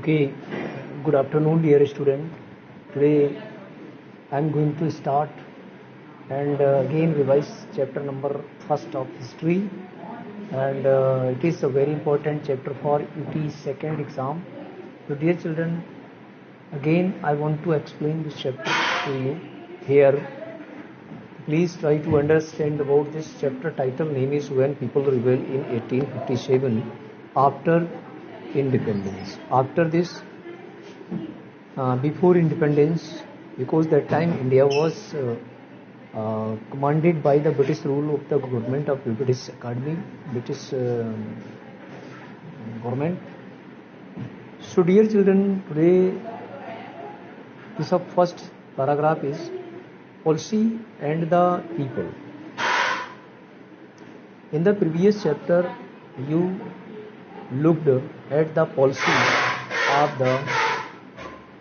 Okay, good afternoon, dear student. Today I am going to start and again revise chapter number first of history, and it is a very important chapter for UT second exam. So, dear children, again I want to explain this chapter to you here. Please try to understand about this chapter. Title name is When People Rebel in 1857 after independence. After this, before independence, because that time India was commanded by the British rule of the government of the British Academy, British government. So, dear children, today this of first paragraph is policy and the people. In the previous chapter, you looked at the policy of the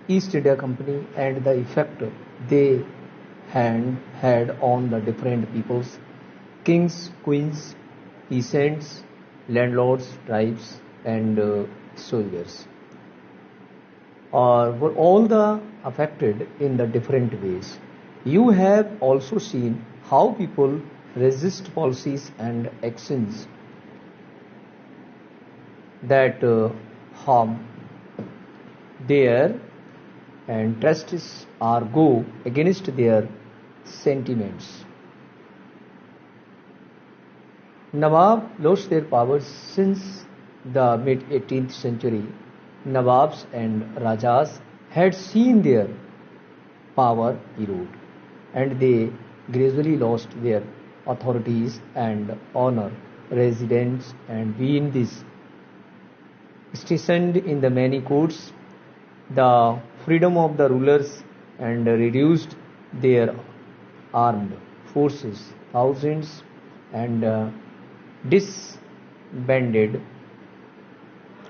East India Company and the effect they had on the different peoples, kings, queens, peasants, landlords, tribes, and soldiers. Were all the affected in the different ways. You have also seen how people resist policies and actions that harm their interests or go against their sentiments. Nawab lost their powers since the mid 18th century. Nawabs and Rajas had seen their power erode, and they gradually lost their authorities and honor. Residents and being this stationed in the many courts, the freedom of the rulers, and reduced their armed forces. Thousands and disbanded,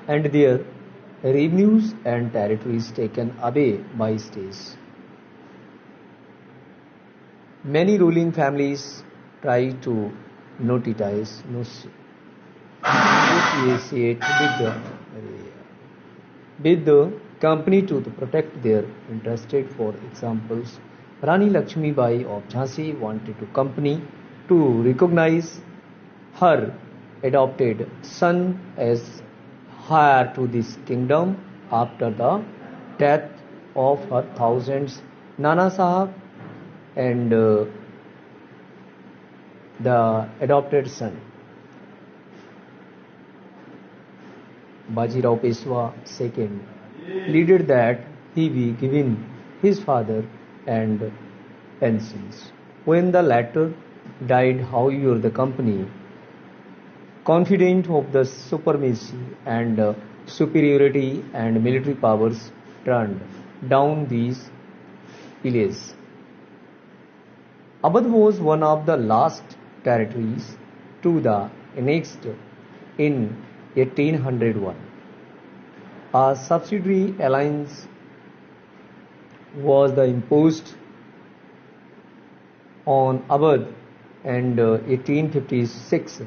and their revenues and territories taken away by states. Many ruling families try to negotiate with the company to protect their interests. For examples, Rani Lakshmi Bai of Jhansi wanted the company to recognize her adopted son as heir to this kingdom after the death of her thousands. Nana Sahab and the adopted son Bajirao Peshwa II pleaded that he be given his father and pensions. When the latter died, however, the company, confident of the supremacy and superiority and military powers, turned down these pledges. Awadh was one of the last territories to the annexed in 1801. A subsidiary alliance was imposed on Awadh, and 1856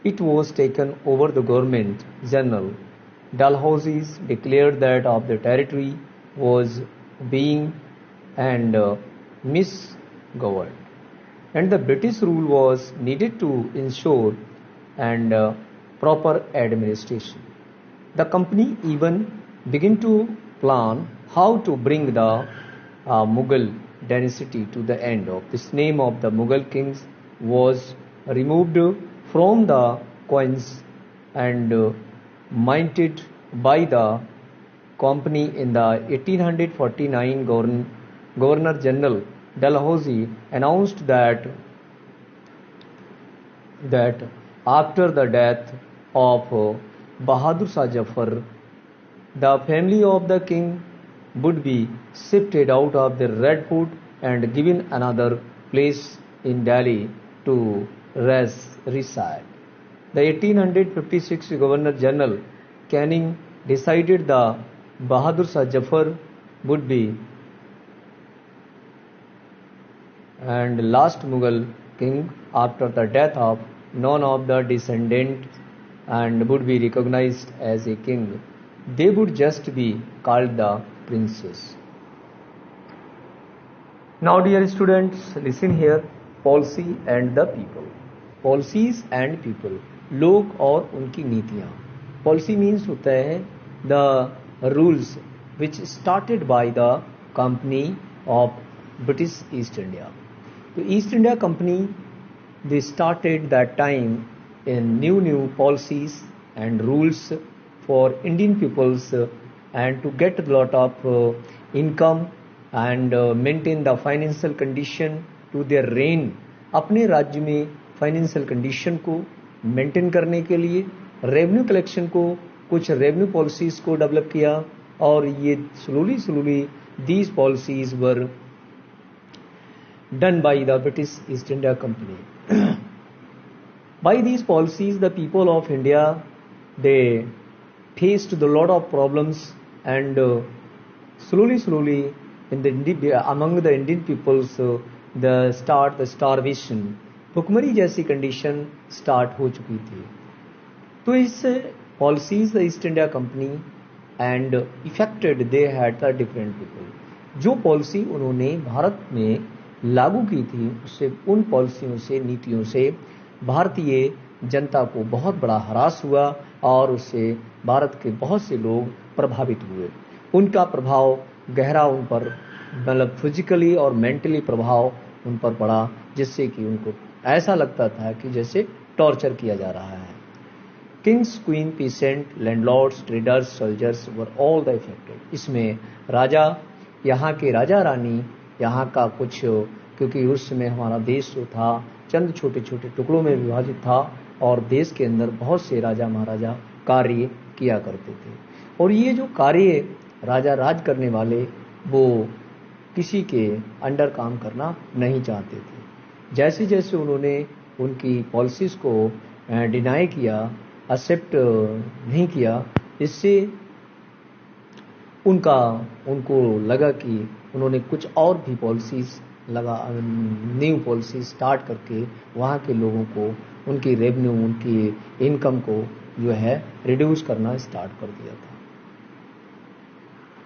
it was taken over. The government general Dalhousie declared that of the territory was being and misgoverned, and the British rule was needed to ensure and proper administration. The company even began to plan how to bring the Mughal dynasty to the end of. This name of the Mughal kings was removed from the coins and minted by the company in the 1849. Governor General Dalhousie announced that after the death of Bahadur Shah Zafar, the family of the king would be shifted out of the Red Fort and given another place in Delhi to reside. The 1856 Governor General Canning decided the Bahadur Shah Zafar would be and last Mughal king after the death of none of the descendants and would be recognized as a king. they would just be called the princes. Now dear students, listen here. Policy and the people. Policies and people. लोग और उनकी नीतियाँ. Policy means होता है the rules which started by the company of British East India. The East India Company, they started that time in new policies and rules for Indian peoples and to get a lot of income and maintain the financial condition to their reign. अपने राज्य में financial condition को maintain करने के लिए revenue collection को, कुछ revenue policies को डेवलप किया और ये slowly these policies were done by the British East India Company. By these policies, the people of India, they faced the lot of problems and slowly in the among the Indian peoples the starvation, भुखमरी जैसी condition start हो चुकी थी. तो इस policies the east India company and affected they had the different people. जो policy उन्होंने भारत में लागू की थी उससे, उन पॉलिसियों से, नीतियों से भारतीय जनता को बहुत बड़ा हरास हुआ और उससे भारत के बहुत से लोग प्रभावित हुए. उनका प्रभाव गहरा उन पर, मतलब फिजिकली और मेंटली प्रभाव उन पर पड़ा, जिससे कि उनको ऐसा लगता था कि जैसे टॉर्चर किया जा रहा है. Kings, queen, pheasant, landlords, traders, soldiers were all the affected. इसमें राजा, यहाँ के राजा रानी, यहाँ का कुछ, क्योंकि उस समय हमारा देश जो था चंद छोटे छोटे टुकड़ों में विभाजित था और देश के अंदर बहुत से राजा महाराजा कार्य किया करते थे. और ये जो कार्य राजा राज करने वाले, वो किसी के अंडर काम करना नहीं चाहते थे. जैसे जैसे उन्होंने उनकी पॉलिसीज को डिनाई किया, एक्सेप्ट नहीं किया, इससे उनको लगा कि उन्होंने कुछ और भी पॉलिसीज न्यू पॉलिसी स्टार्ट करके वहाँ के लोगों को, उनकी रेवेन्यू, उनकी इनकम को जो है रिड्यूस करना स्टार्ट कर दिया था.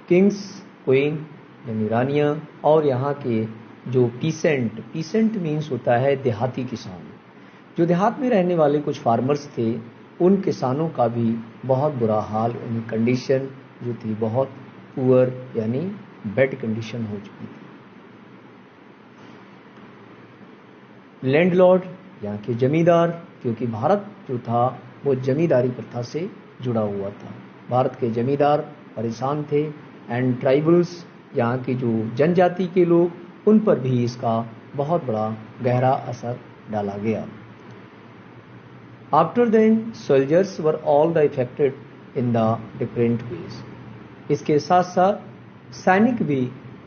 किंग्स, क्वीन यानी रानियाँ और यहाँ के जो पीसेंट मीन्स होता है देहाती किसान. जो देहात में रहने वाले कुछ फार्मर्स थे, उन किसानों का भी बहुत बुरा हाल, उनकी कंडीशन जो थी बहुत पुअर यानी बेड कंडीशन हो चुकी थी. लैंडलॉर्ड यहाँ के जमींदार, क्योंकि भारत जो था वो जमींदारी प्रथा से जुड़ा हुआ था. भारत के जमींदार परेशान थे. एंड ट्राइबल्स, यहाँ की जो जनजाति के लोग, उन पर भी इसका बहुत बड़ा गहरा असर डाला गया. After then soldiers were all the affected in the different ways. इसके साथ साथ सैनिक भी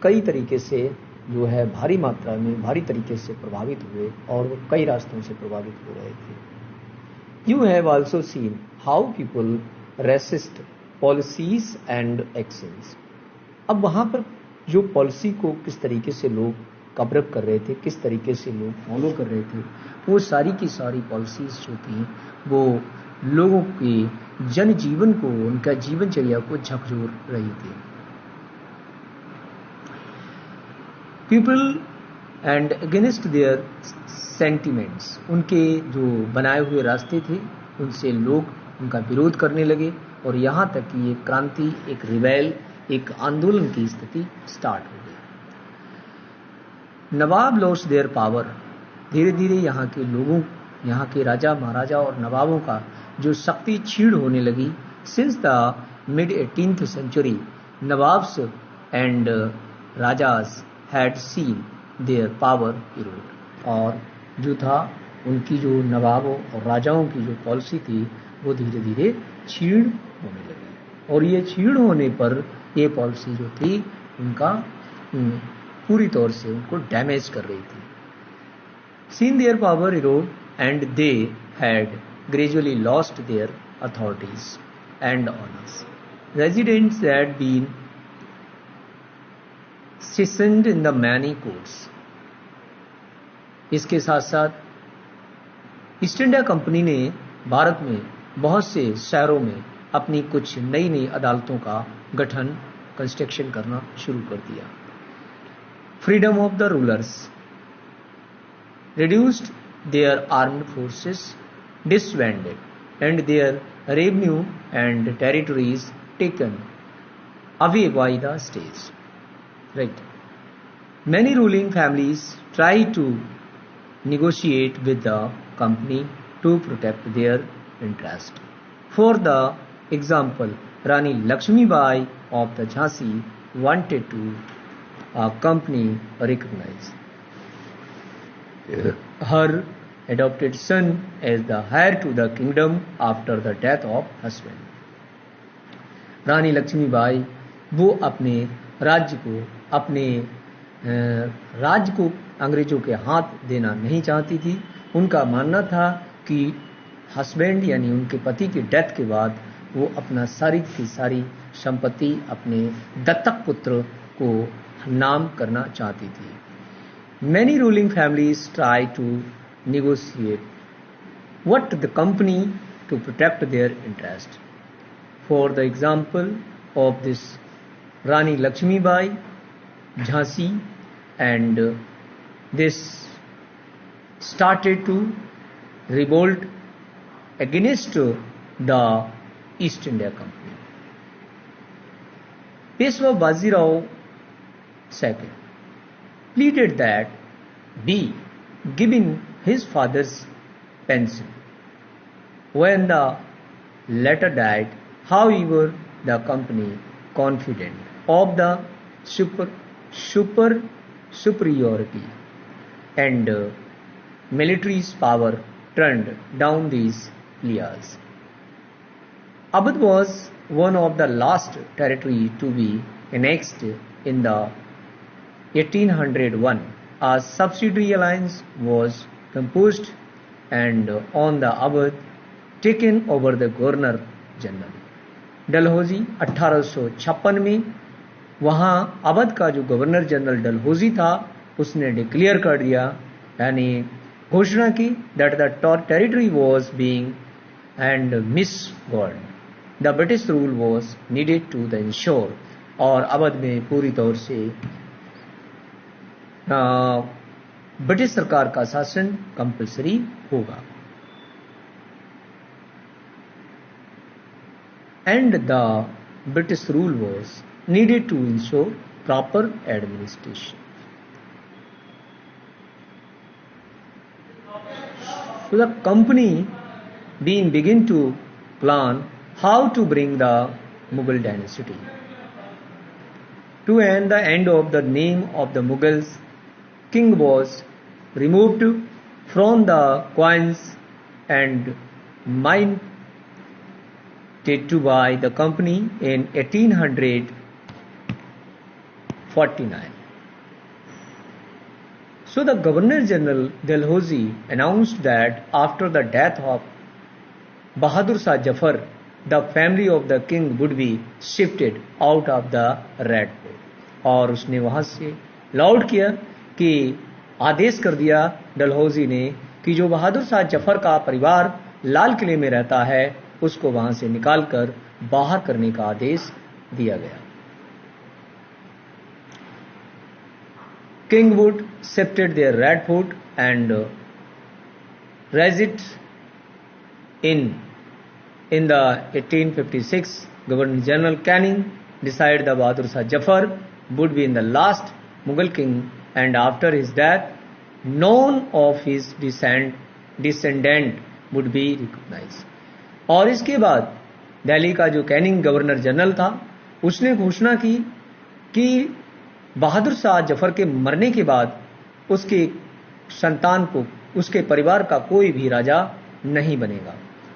कई तरीके से जो है भारी मात्रा में, भारी तरीके से प्रभावित हुए और वो कई रास्तों से प्रभावित हो रहे थे. You have also seen how people resist policies and actions. अब वहाँ पर जो पॉलिसी को किस तरीके से लोग कवरअप कर रहे थे, किस तरीके से लोग फॉलो कर रहे थे, वो सारी की सारी पॉलिसीज जो थी वो लोगों के जनजीवन को, उनका जीवनचर्या को झकझोर रही थी. People and against their sentiments, उनके जो बनाए हुए रास्ते थे उनसे लोग उनका विरोध करने लगे और यहाँ तक कि एक क्रांति, एक रिबेल, एक आंदोलन की स्थिति स्टार्ट हो गई. नवाब लॉस्ट देयर पावर. धीरे धीरे यहाँ के लोगों, यहाँ के राजा महाराजा और नवाबों का जो शक्ति छीड़ होने लगी. Since the mid 18th century, nawabs and rajas had seen their power Erode. और जो था उनकी जो नवाबों और राजाओं की जो पॉलिसी थी वो धीरे धीरे छीड़ होने लगी. और ये छीड़ होने पर ये पॉलिसी जो थी उनका पूरी तौर से उनको डैमेज कर रही थी. Seen their power erode and they had gradually lost their authorities and honors. Residents had been sessioned in the many courts. इसके साथ साथ ईस्ट इंडिया कंपनी ने भारत में बहुत से शहरों में अपनी कुछ नई नई अदालतों का गठन कंस्ट्रक्शन करना शुरू कर दिया। Freedom of the rulers, reduced their armed forces, disbanded, and their revenue and territories taken away by the states. Right. Many ruling families tried to negotiate with the company to protect their interest. For the example, Rani Lakshmi Bai of the Jhansi wanted to company recognize her adopted son as the heir to the kingdom after the death of husband. रानी लक्ष्मीबाई वो अपने राज्य को अंग्रेजों के हाथ देना नहीं चाहती थी। उनका मानना था कि हस्बैंड यानी उनके पति के डेथ के बाद वो अपना सारी की सारी संपत्ति अपने दत्तक पुत्र को नाम करना चाहती थी। Many ruling families try to negotiate what the company to protect their interest. For the example of this Rani Lakshmi Bai, Jhansi, and this started to revolt against the East India Company. Peshwa Bajirao II pleaded that be given his father's pension. When the latter died, however, the company, confident of the superiority and military power, turned down these pleas. Awadh was one of the last territory to be annexed in the 1801. A subsidiary alliance was composed and on the Awadh taken over the Governor General. Dalhousie 1856 में वहाँ अवध का जो governor general Dalhousie था उसने declare कर दिया यानी घोषणा की that the territory was being and misgoverned. The British rule was needed to the ensure और अवध में पूरी तौर से ब्रिटिश सरकार का शासन कंपलसरी होगा। And the British rule was needed to ensure proper administration. So the company begin to plan how to bring the Mughal dynasty to the end of the name of the Mughals. King was removed from the coins and minted to by the company in 1849. So the Governor General Dalhousie announced that after the death of Bahadur Shah Jafar, the family of the king would be shifted out of the Red Fort. और उसने वहां से loud किया कि आदेश कर दिया डलहौजी ने कि जो बहादुर शाह जफर का परिवार लाल किले में रहता है उसको वहां से निकालकर बाहर करने का आदेश दिया गया। King would shifted their Red Fort and razed it in the 1856. Governor General Canning decided that Bahadur Shah Jafar would be in the last Mughal king, and after his death, none of his descendant would be recognized. और इसके बाद दिल्ली का जो Canning governor general था उसने घोषणा की कि बहादुर शाह जफर के मरने के बाद उसके संतान को उसके परिवार का कोई भी राजा नहीं बनेगा।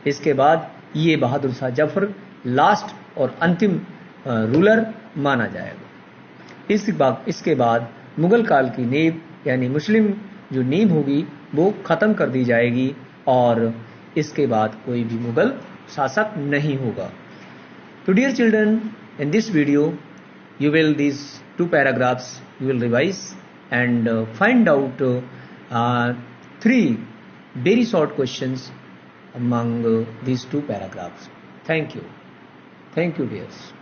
इसके बाद ये बहादुर शाह जफर लास्ट और अंतिम रूलर माना जाएगा। इसके बाद मुगल काल की नींव यानी मुस्लिम जो नींव होगी वो खत्म कर दी जाएगी और इसके बाद कोई भी मुगल शासक नहीं होगा। तो dear children, in this video you will these two paragraphs you will revise and find out three very short questions among these two paragraphs. Thank you. Thank you, dears.